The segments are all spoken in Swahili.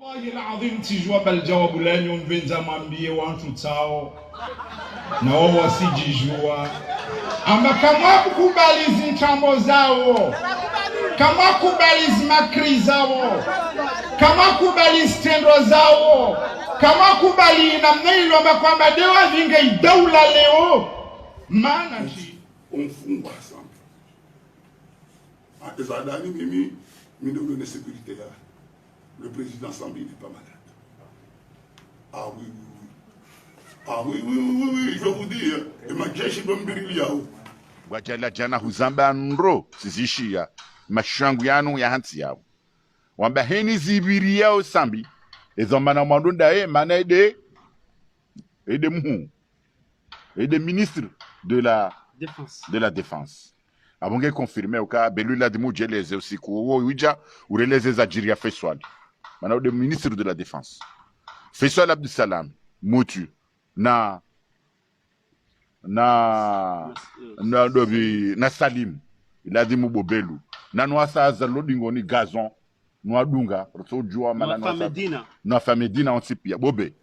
Wallahi alazim tijua baljawabu lenyu mvenza mambie wantu tao na wao wasijijua amba kama kubali zintambo zao, kama kubali makri zao, kama kubali stendo zao, kama kubali namna ile amba kwamba dewa vinge daula leo maana ji umfungwa sana ezadani mimi ndio de sécurité là. Le président Sambi n'est pas malade. Ah oui, oui, oui. Ah oui, oui, oui, oui, je vous dis. Et ma jeshi bambiriliao. Wajala jana huzamba nro sizishia mashangu yanu ya hansi yao. Wamba heni zibiri yao Sambi. Ezomana mandunda mana ede mou. Ede ministre de la défense. Abonge confirmé au cas Belula de Moujeleze aussi ko uja ureleze za jiria Faisal. Mana de ministre de la défense. Faisal Abdou Salam Motu na Salim il a dit Mubobelu na noasa azalodingo ni gazon no adunga so jua mana no famedina on tipia bobe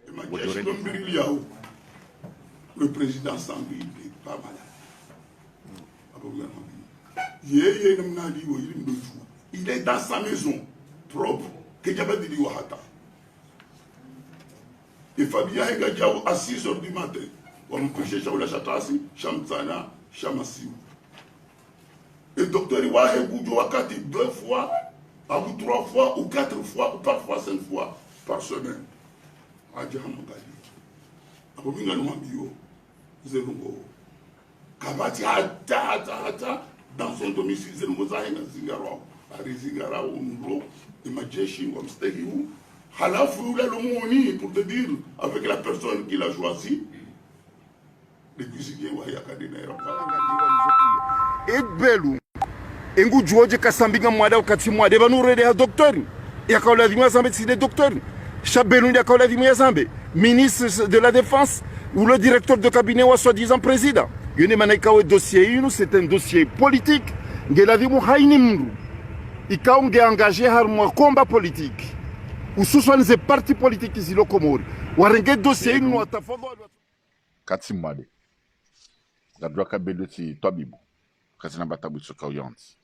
le président Sambi n'est pas malade. Il est dans sa maison propre. Que Diabadi dit Wahata. Et Fabien Gadjaou à 6 h du matin. On me couche Chaoula Chatasi, Chamzana, Chamassiou. Et docteur Iwahe Goudou Wakati 2 fois, à vous 3 fois, ou 4 fois, ou parfois 5 fois par semaine. Adjahamangali. Abominga Nwambio. Zelungo. Kabati hata dans son domicile Zelmozaïna Zingaro, Arizigara ou Muro, et Majeshi ou Amstehiou, Halafou le Moni pour te dire avec la personne qu'il a choisi, les cuisiniers Wayakadina. Et Belou, Engu George Kassambinga Mwada ou Katimwa, de Banure de docteur, Yakaola Dimazambe, c'est des docteurs, Chabelou Yakaola Dimazambe, ministre de la Défense, ou le directeur de cabinet ou soi-disant président. C'est un dossier politique. Il a engagé un combat politique. Ou ce sont les partis politiques qui sont comores. Ou un dossier. Katsimade. La droite Beloti Tobibu. Kazinabatabu Sokoyans.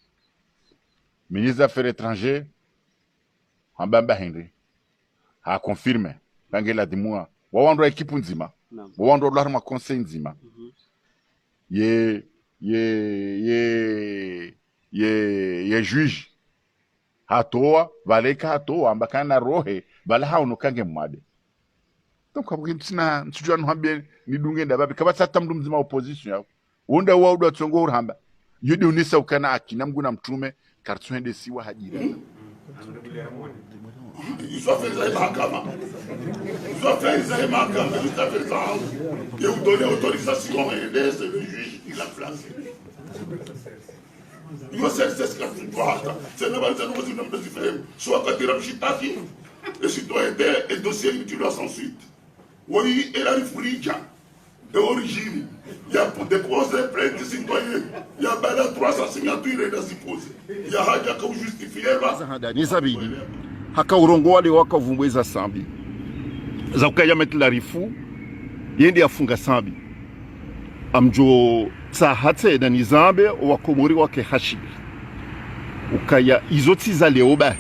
Ministre des Affaires étrangères, Ambamba Henry, a confirmé. Bangela Dimua. Wawando équipe nzima. Wawando l'arma conseil nzima. Ye juge hatoa valeka hatoa ambakana rohe bala hauno kange mwade donc abugitsina nsujwa nhambe nidunge ndababi kabasa tamdumzima opposition yao wonda waudo tsongo urhamba yudi unisa ukana akina mguna mtume kartswende siwa hajira Ils ont fait les mahakama. Ils ont fait les mahakama. Ils ont fait ça. Ils ont donné autorisation. Et c'est le juge qui l'a placé. Ils ont fait ce qu'il faut. C'est le bal de nous. Soit quand il a chitaki, et si tu dois aider, et dossier, tu dois sans suite. Oui, il a une frija d'origine. Il y a pour déposer plainte de citoyens. Il y a 300 signatures et déposer. Il y a Hadja comme justifier. Haka urongo wale waka vumbweza Sambi za ukaya metla rifu yendi afunga Sambi amjo tsahatse na nizambe wakomori wake hashibi ukaya izoti za leoba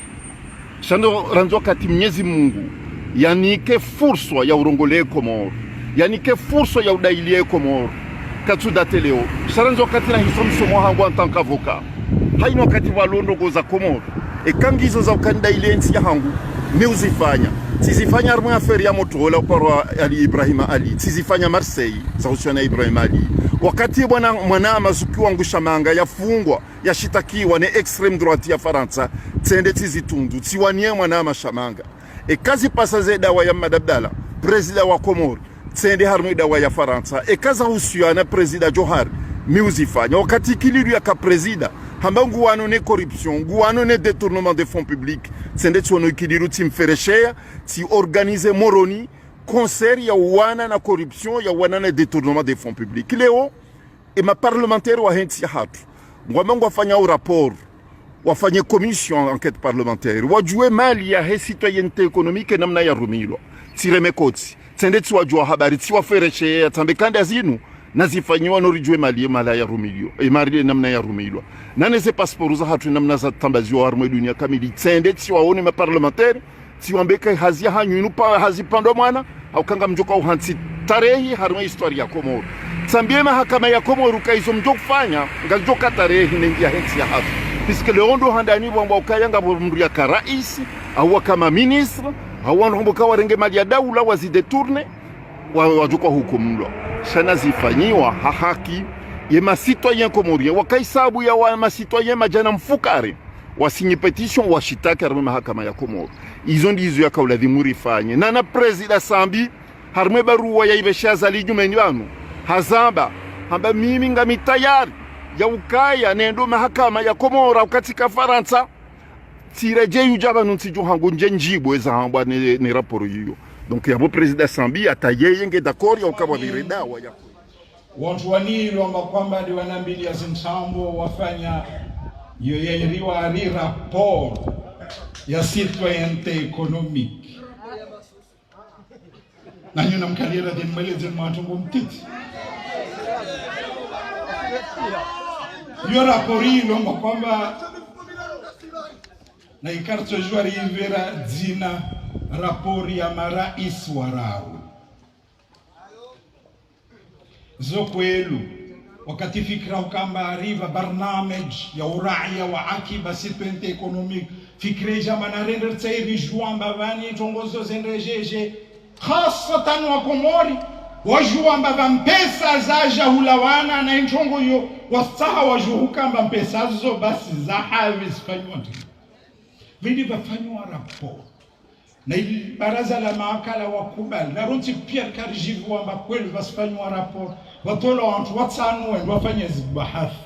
shando ranzo kati Mwenyezi Mungu yanike fursa ya urongole Komoro yanike fursa ya udailie Komoro katsuda leo sharanzo kati na hisomo somo hangu en tant qu'avocat haino kati walondo goza Komoro e kangizo za ukanda ile nsi ya hangu meuzifanya sizifanya armu affaire ya motola kwa Ali Ibrahim Ali sizifanya Marseille za Hussein Ibrahim Ali wakati bwana mwanama zukiwa ngushamanga yafungwa yashitakiwa ne extreme droite ya Faransa tsende tizitundu tsiwanie mwanama shamanga e kazi pasaze dawa ya Madabdala president wa Komoro tsende harmu dawa ya Faransa e kaza husiana president Johar meuzifanya wakati kiliru ya ka president hambangu wano ne corruption, guano ne détournement de fonds publics, tsende tsono kidiru timfereshea, ti organiser moroni, concert ya wana na corruption, ya wana na détournement de fonds publics. Leo, ma parlementaire wa henti ya hatu, mwamangu wafanya u rapport, wafanye commission enquête parlementaire wajue mali ya citoyenneté économique namna ya rumilwa tireme koti tsende tsiwajua habari tsiwafereshe atambe kanda zinu nazifanyiwa norijue mali mala ya rumilio mali namna ya rumilwa nane ze passeport za hatu namna za tambaziwa armwe dunia kamili tsende tsiwaone ma parlementaire tsiwambeke hazia hanyunu pa hazipando mwana au kanga mjoka uhansi tarehi harmwe historia ya Komoro tsambie mahakama ya Komoro kaizo mjoka kufanya ngajoka tarehi nengia hensi ya hatu puisque le ondo handani bwamba ukayanga bumru ya karais au kama ministre au wanamboka warenge mali ya daula wazidetourne wajuka hukumlo shana zifanyiwa haki ye masitoyen komorien wakaisabu ya wa masitoyen majana mfukare wasinye petition washitaki harme mahakama ya Komoro izo ndizo ya kaula dhimuri fanye na president Sambi harme barua ya ibeshaza lijumeni wanu hazamba hamba mimi ngami tayari ya ukaya nendo mahakama ya Komoro katika Faransa tireje yujaba nuntsiju hangu njenjibwe za hamba ne raporo hiyo donc yabo president Sambi atayeye nge d'accord ya ukabwa direda wa ya watu wanilo kwamba ndi wanambili ya zinsambo wafanya yoyeriwa ri rapport ya citoyenneté économique na nyuna mkalira de mweleze mwatungo mtiti yo rapport hilo kwamba na ikarto jwari ivera dzina rapport ya marais warao zokwelu wakati fikra ukamba arriva barnamej ya uraia wa akiba citoyenneté économique fikre jamana render tsairi juamba vani tongozo zendejeje khasatan wa Komori wajuamba vampesa zaja hulawana na intongo yo wasaha wajuhukamba mpesa zo basi za havi sifanywa vidi vafanywa rapport na baraza la mahakama wakubali na ruti Pierre Karijivu wamba kweli vasifanywa rapport watola wantu watano wendo wafanya zibahathi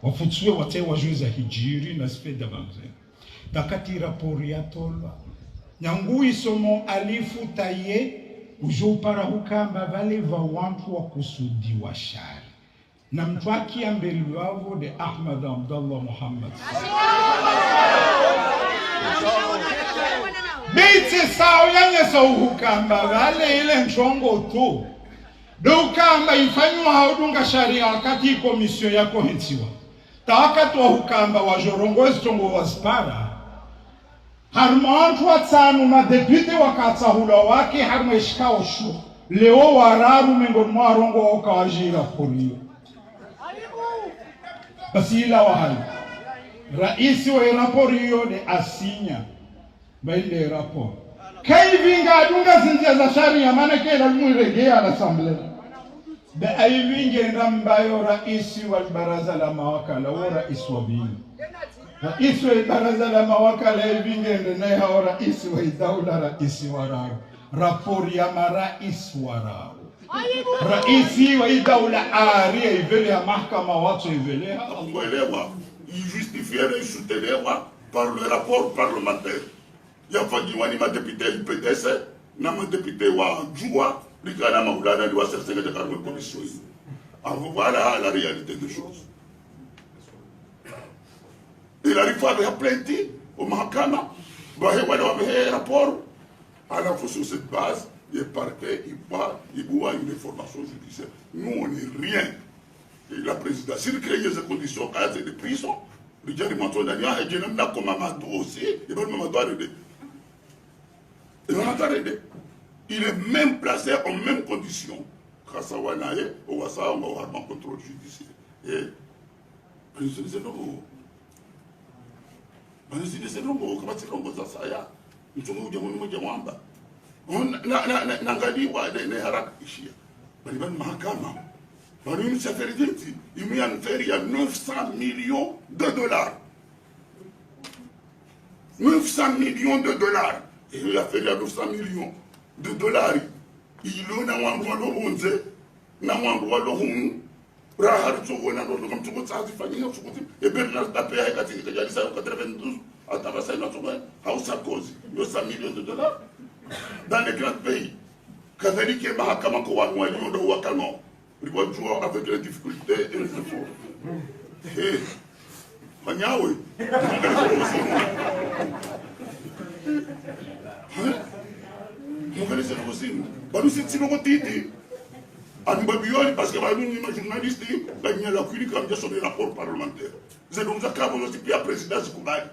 wafutsue wate wajuza hijiri na sifeda bamze takati rapport ya tolwa nyangui somo alifu taye ujupara hukamba vale va wantu wa kusudi wa shari na mtwaki ambeli wavo de Ahmad Abdallah Muhammad biti sao yange so hukamba vale ile nchongo tu Dukamba ifanywa haudunga sharia wakati komisio yako hintiwa. Tawakati wa hukamba wa jorongozi tongo waspara. Harmantu watanu na depute wakatahula wake harma ishikao shu. Leo wararu mengo mwarongo waka wajira kurio. Basi ila wahali. Raisi wa raporiyo de asinya. Baile rapor. Kaivinga adunga zinzia za sharia maana kela mwiregea al-assemblée. Ba aivinge ndambayo raisi wa baraza la mawakala wa rais wa bili. Raisi wa baraza la mawakala aivinge ndene hao raisi wa daula raisi wa rao. Rapori ya marais wa rao. Raisi wa daula aria ivele ya mahakama watu ivele hao. Mwelewa, justifiere soutenewa par le rapport parlementaire. Ya fanyiwa ni madepite IPDS na madepite wa Jua likana maulana ni wa sersenga de karwe commission. Voilà la réalité des choses. Il arrive à la plainte au mahakama, un rapport à la fois sur cette base, il parquet, il part, il boit une information judiciaire. Nous on n'est rien. Et la présidence, s'il crée des conditions de prison, il dit à l'immension d'Ania, et je n'aime pas comme Mamadou aussi, il va me arrêter. Il est même placé en même condition. Grâce à Wanaye, au Wassa, on va avoir un contrôle judiciaire. Et président de Zénobo. Président de Zénobo, comment c'est qu'on va ça ya? Nous sommes au Diamond Diamamba. On n'a pas ditว่าในฮารักอิชิมันmahakama. Il s'est fait dire, il y a une ferie à 900 millions de dollars. 900 millions de dollars. Et il a fait à 900 millions de dollars. Il a un droit de ronze, il a un droit de ronze. Rahar Tsogo, comme tout le monde, ça a fait et Bernard Tapé a été réalisé en 92 à Tabassaï, notre House à cause de 100 millions de dollars. Dans les grands pays, Kazali qui est Mahakama Kowanwa, il y a un Wakano. Il va jouer avec les difficultés et les efforts. Et manyawe mukalese kusimu banu sitino kotiti anbabioli parce que banu ni journaliste banya la kuli comme sur les rapports parlementaires c'est donc ça quand on dit président Kubali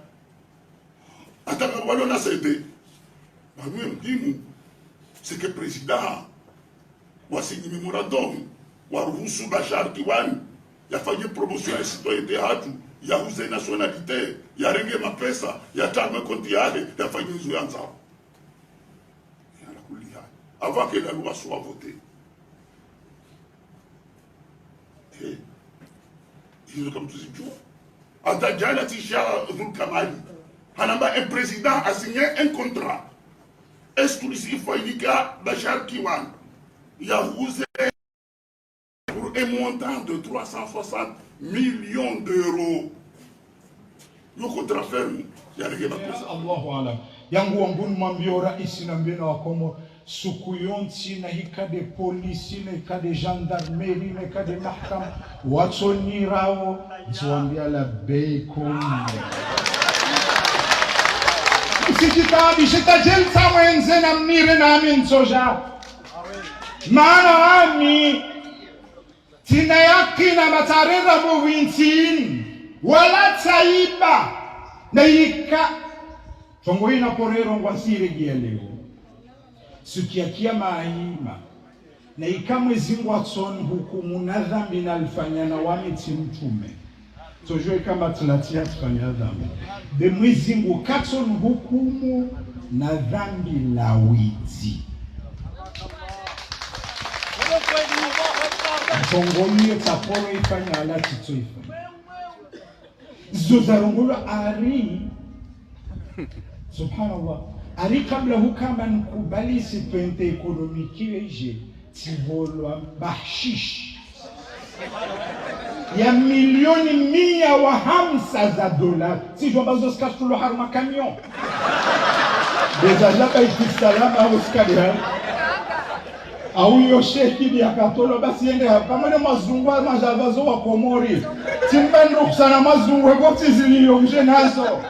ataka balo na cédé banu mdimu c'est que président wasigni memorandum waruhusu Bashar Kiwani yafanye promotion ya citoyenneté hatu yauze nationalité yarenge mapesa yatame konti yale yafanye hizo yanzao avant que la loi soit votée. Et ils ont comme tout ce jour. Adadjala Tisha Zul Kamali, Hanamba, un président a signé un contrat exclusif pour Bashar Kiwan. Il a usé pour un montant de 360 millions d'euros. Le contrat ferme. Il y a rien à faire. Allahu Alam. Yangu wambuni mambio raisi na mbina wakomo suku yonti na hikade polisi na hikade gendarmeri na hikade mahkama watoni rao tuambia la beikum usijitabi shitajelta wenze na mnire na amin soja maana ami tina yaki na matarera muwintin wala taiba na hika tongo hii naporero ngwasire gieleo sukiakia maima na ikamwe zingwa tson hukumu na dhambi na alifanya na wamiti mtume tojue kama tunatia tufanya dhambi de mwizingu katson hukumu na dhambi la witi tongo hiyo taporo ifanya ala tito ifanya zozarungulo ari subhanallah ari kabla hukama nkubali sipente ekonomiki eje tivolwa bahshish ya milioni 150 za dola si jombazo skatulo harma camion deja baiti salama au skadira au yo sheki dia katolo basi ende pamoja mazungwa majavazo wa Komori timbendo kusana mazungwa goti ziliyo mjenazo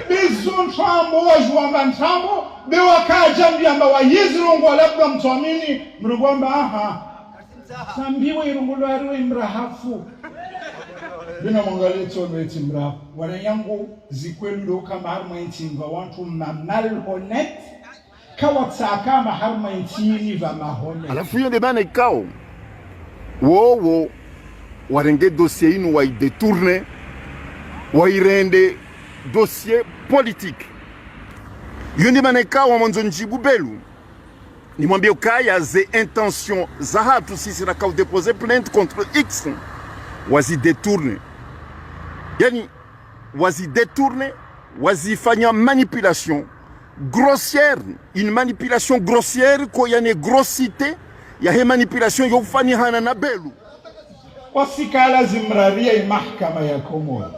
bizun chambo wajwamba ntambo bewakaja mbiamba wa yizirungu labda mtuamini mrugwamba aha sambiwe irungulo ariwe mrahafu bina mwangalie tobe timra wana yangu zikwelu kama harma intimba wantu mamal honet kawatsaka ma harma intini va mahone alafu hiyo de bana ikao wo warenge dossier inu wa détourner wa irende dossier politique. Yundi maneka wa mwanzo njibu belu. Ni mwambie ukaya ze intention za hatu sisi na kao déposer plainte contre X. Wazi détourner. Yani wazi détourner, wazi fanya manipulation grossière, une manipulation grossière ko yane grossité, ya he manipulation yo fani hana na belu. Wasikala zimraria mahkama ya Komoro.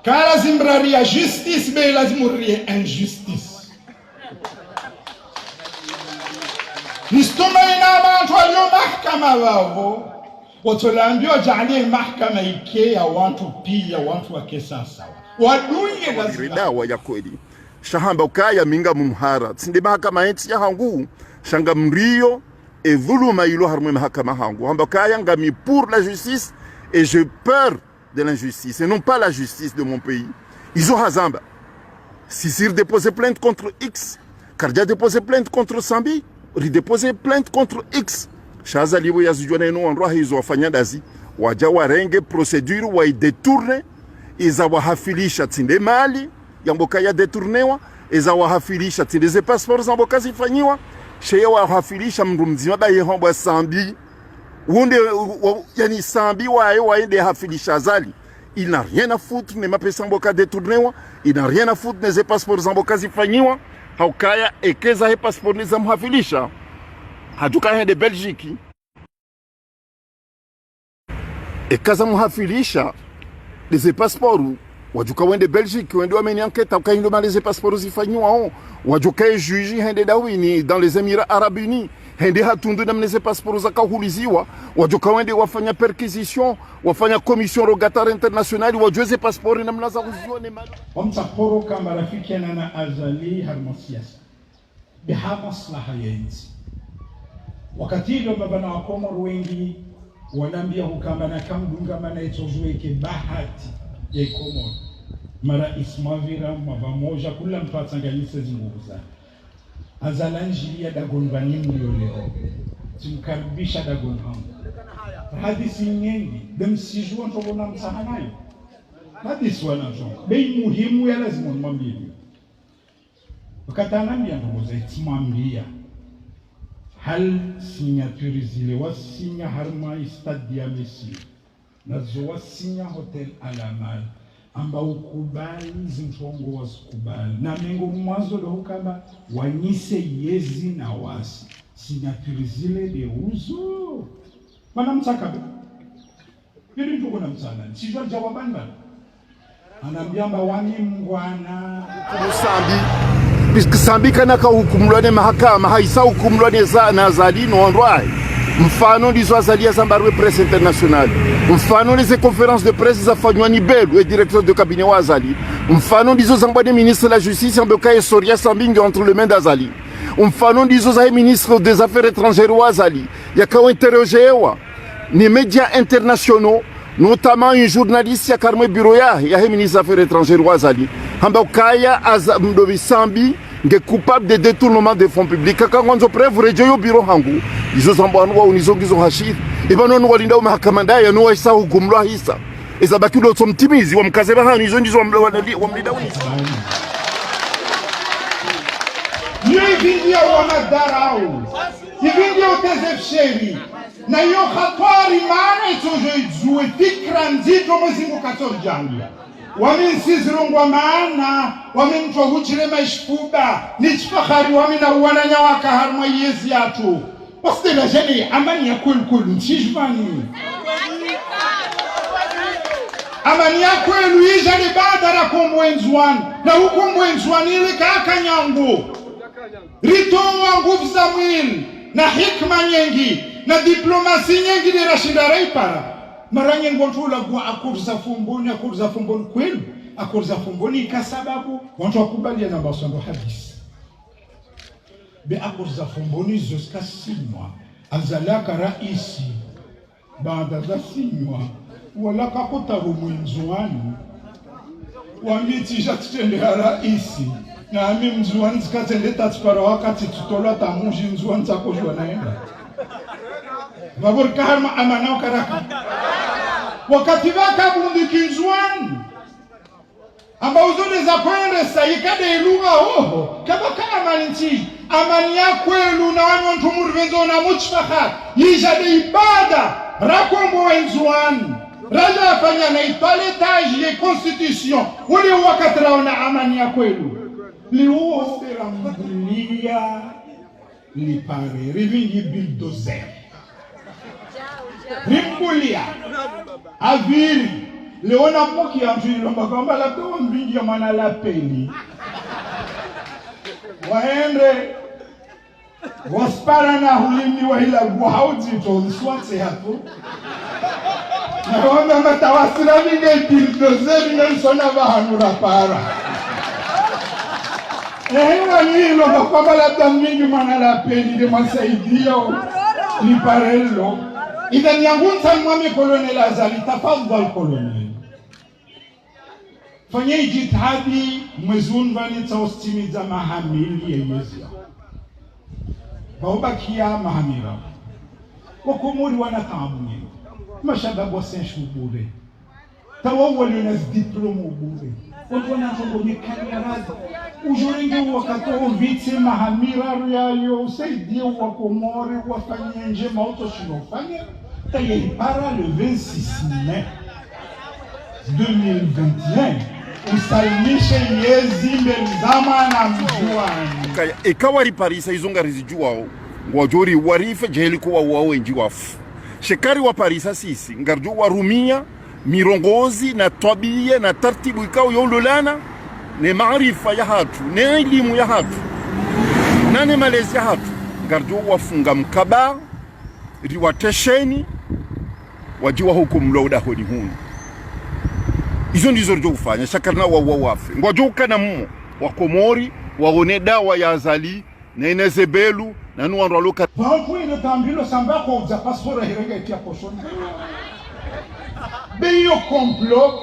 Kala zimraria justice be lazimurrie injustice. Nistuma ina abantu aliyo mahkama wao. Watolambiwa jalie mahkama ikea watu pia watu wa kesasa. Wadunye lazima ya kweli. Shahamba ukaya minga mumhara. Tsinde mahakama enti ya hangu. Shanga mrio et vuluma ilo harmwe mahakama hangu. Hamba ukaya ngami pour la justice et j'ai peur de l'injustice et non pas la justice de mon pays. Ils ont Hazamba. Sisir déposé plainte contre X. Kardia déposé plainte contre Sambi. Déposé plainte contre X. Shaza libo ya zijwana ino wanroa hizo wafanya dazi. Waja warenge procedure wa détourner. Iza wahafilisha tinde mali. Yamboka ya détournewa. Iza wahafilisha tinde ze passport zamboka zifanyiwa. Sheye wahafilisha mrumzima ba yehombo Sambi. Wonde yani Sambi waende hafilisha zali. Il n'a rien à foutre ne mapesa mboka détournewa. Il n'a rien à foutre ne ze passport zamboka zifanyiwa. Haukaya ekeza he passport za mhafilisha. Hatukaya de Belgique. Ekaza mhafilisha de ze passport wajuka wende Belgique wende wameni enquête ukahindo maleze passeport zifanywa on wajuka juge hende dawini dans les Émirats Arabes Unis hende hatundu na mneze passeport zakahuliziwa wajuka wende wafanya perquisition wafanya commission rogatoire internationale wajweze passeport na mnaza kuzione mali wamtaporo kama rafiki na azali harmosiasa biha maslaha ya nchi wakati ile baba wa Komoro wengi wanaambia hukamba na kamdunga maana itozueke bahati ya Komoro mara ismavira mavamoja kula mtu atanganyise zinguvu zake azalanjia dagonvani mlioleo tumkaribisha dagonvani hadithi nyingi demsijua ntobona msahanayo hadithi wanajonga bei muhimu ya lazima mwambie wakati anambia ndugu zetu mwambia hal signature zile wasinya harma stade ya Messi nazo wasinya hotel Alamal amba ukubali zintongo wasikubali na mengo mwanzo lo kama wanyise yezi na wasi signature zile de uzo mana mtaka yule mtu kuna msana sijua jawabani bana anaambia mba wani mngwana Sambi puisque Sambi kanaka hukumulwane mahakama haisa hukumulwane za na zali no ndwai mfano ndizo azali zambarwe presse internationale mfano les conférences de presse zafanywa ni Belu directeur de cabinet wa Azali mfano ndizo zambwane ministre de la justice amboka Soria Sambingi entre les mains d'Azali mfano ndizo za ministre des affaires étrangères wa Azali yakawa interrogewa ni médias internationaux notamment un journaliste ya karmwe bureau ya ministre des affaires étrangères wa Azali ambokaya mdobi Sambi nge coupable de détournement de fonds publics kaka ngonzo preuve rejo bureau hangu izo zambwanwa unizongizo hashiri ibano walinda mahakama ndaya no isa hukumlwa hisa izabaki lo somtimizi wa mkazeba hano izo ndizo wamlinda unisa Nivindia wanadarau Nivindia utezefsheri na yo khatwari maana itoje fikra nzito mwezingu katorjanga waminsizirungwa maana wamimtwa huchire maishfuba nichfahari wamina uwananya waka harma yezi yatu wasitela jeni amani ya kwelu nchijmani amani ya kwelu yijani badara kumwenzuani na huku mwenzuani ili kaka nyangu rito wangu vzamwili na hikma nyengi na diplomasi nyengi ni rashida raipara maranye ngontula kwa akurza fumboni kwenu akurza fumboni kasababu watu wakubalia na basondo hadisi be akurza fumboni zoska simwa azalaka raisi baada za simwa wala kakutaru mwinzuani wamitisha tutende raisi na ami mzuani zikatende tatipara wakati tutola tamuji mzuani takojwa naenda Vabur karma amanao karaka wakati waka bundi kinzuani ambao zone za kwende sayikade ilunga oho kama amani nchi amani ya kwelu na wanu wantumuru venzo na muchfaha yijade ibada rakombo wenzuani raja afanya na ipaletage ya constitution ule wakati raona amani ya kwelu liuo sera mbulia lipare rivingi bildozer Rimbulia aviri leona moki ya mfilo mbakamba labda wambingi ya mana la peli waende waspara na hulimi wa hila guhauti to swatse hapo na wanda matawasira vinge bildoze vinge msona vahanura para wanilo mbakamba labda mbingi mana la peli de masaidia liparello Idhan yangunta mwami kolonel Azali tafadhal kolonel fanye jitihadi mwezun vani taustimiza mahamili ya yezia baobakia mahamira wakumuri wanataamuni mashababu wasenshu bure tawawali unas diplomu bure watu wanatongo mikanyarazi ujurenge wakati uvitse mahamira yayo usaidie wakomori wafanye nje mauto shinofanya tayipara le 26 mai 2021 usalimishe yezi mbelizama na mjuani ekawari Paris izonga rizijuwao wajori warife jeheli kuwa wawe nji wafu shekari wa Paris sisi ngarju warumia mirongozi na tabia na tartibu ikao yololana ne maarifa ya hatu ne elimu ya hatu na ne malezi ya hatu ngarjo wafunga mkaba riwatesheni wajiwa huko mlauda hodi hunu izo ndizo rjo ufanya shakarna wafe ngwajo kana mmo wakomori waone dawa ya azali na inezebelu na nuwa loka Pampu ile tambilo samba kwa uza passport hirega itia poshoni. Be hiyo complot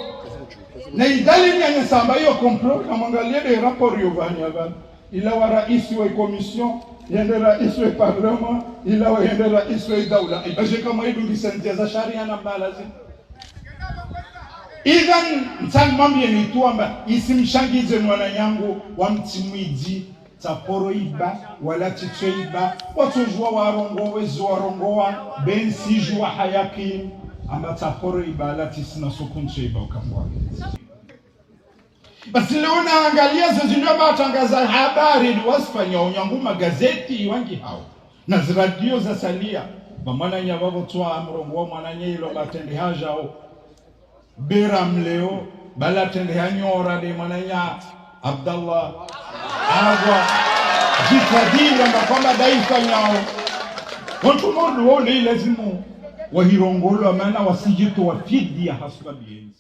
na idali nyanya samba hiyo complot na mwangalie de rapport yovani abana. Ila wa rais wa commission, yende rais wa parlement, ila wa yende rais wa daula. Ibaje kama hiyo lisentia za sharia na mbalazi. Even mtani ni tuamba isimshangize mwana yangu wa mtimwiji taporo iba wala titwe iba watojua warongo wezo warongoa ben sijua hayaki ama taporo iba wala tisina sokunche iba ukamwa. Basi leo naangalia zinjua matangaza habari wasifanya unyangu magazeti wangi hao na ziradio za salia bamwana nyababo toa amrongo mwana nyilo batende hajao Biram leo bala tende hanyora de mananya Abdallah agwa jitadira na kwamba daifa nyao watu modu wole lazimu wahirongolo maana wasijitu wafidi ya hasba bienzi